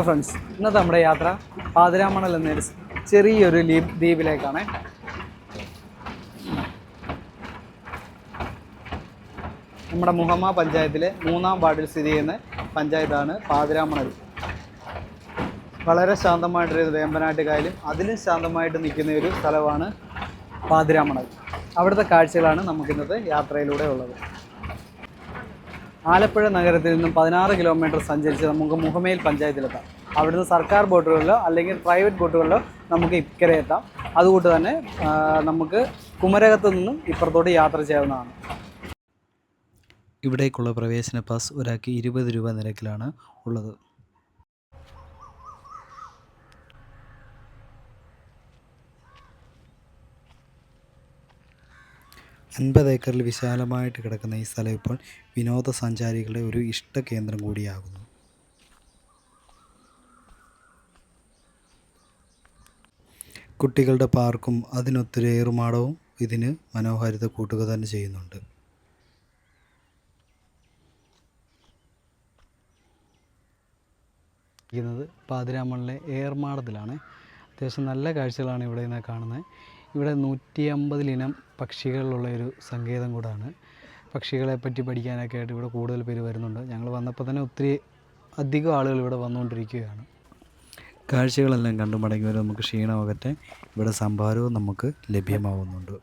Friends, ഇന്നത്തെ നമ്മുടെ യാത്ര പാതിരാമണൽ എന്നൊരു ചെറിയൊരു ദ്വീപിലേക്കാണ്. നമ്മുടെ മുഹമ്മ പഞ്ചായത്തിലെ 3-ാം വാർഡിൽ സ്ഥിതി ചെയ്യുന്ന പഞ്ചായത്താണ് പാതിരാമണൽ. വളരെ ശാന്തമായിട്ടൊരു വേമ്പനാട്ട് കായലും അതിലും ശാന്തമായിട്ട് നിൽക്കുന്ന ഒരു സ്ഥലമാണ് പാതിരാമണൽ. അവിടുത്തെ കാഴ്ചകളാണ് നമുക്കിന്നത്തെ യാത്രയിലൂടെ ഉള്ളത്. ആലപ്പുഴ നഗരത്തിൽ നിന്നും 16 കിലോമീറ്റർ സഞ്ചരിച്ച് നമുക്ക് മുഹമ്മയിൽ പഞ്ചായത്തിലെത്താം. അവിടുന്ന് സർക്കാർ ബോട്ടുകളിലോ അല്ലെങ്കിൽ പ്രൈവറ്റ് ബോട്ടുകളിലോ നമുക്ക് ഇക്കരെ എത്താം. അതുകൊണ്ട് തന്നെ നമുക്ക് കുമരകത്ത് നിന്നും ഇപ്പുറത്തോട്ട് യാത്ര ചെയ്യാവുന്നതാണ്. ഇവിടേക്കുള്ള പ്രവേശന പാസ് ഒരാൾക്ക് 20 രൂപ നിരക്കിലാണ് ഉള്ളത്. അൻപത് ഏക്കറിൽ വിശാലമായിട്ട് കിടക്കുന്ന ഈ സ്ഥലം ഇപ്പോൾ വിനോദസഞ്ചാരികളുടെ ഒരു ഇഷ്ട കേന്ദ്രം കൂടിയാകുന്നു. കുട്ടികളുടെ പാർക്കും അതിനൊത്തൊരു ഏറുമാടവും ഇതിന് മനോഹാരിത കൂട്ടുക തന്നെ ചെയ്യുന്നുണ്ട്. പാതിരാമണലിലെ ഏർമാടത്തിലാണ്. അത്യാവശ്യം നല്ല കാഴ്ചകളാണ് ഇവിടെ നിന്ന് കാണുന്നത്. ഇവിടെ 150 ഇനം പക്ഷികളുള്ള ഒരു സങ്കേതം കൂടാണ്. പക്ഷികളെ പറ്റി പഠിക്കാനൊക്കെ ആയിട്ട് ഇവിടെ കൂടുതൽ പേര് വരുന്നുണ്ട്. ഞങ്ങൾ വന്നപ്പോൾ തന്നെ ഒത്തിരി അധികം ആളുകൾ ഇവിടെ വന്നുകൊണ്ടിരിക്കുകയാണ്. കാഴ്ചകളെല്ലാം കണ്ടു മടങ്ങി വരെ നമുക്ക് ക്ഷീണം അകറ്റാൻ ഇവിടെ സംഭാരവും നമുക്ക് ലഭ്യമാവുന്നുണ്ട്.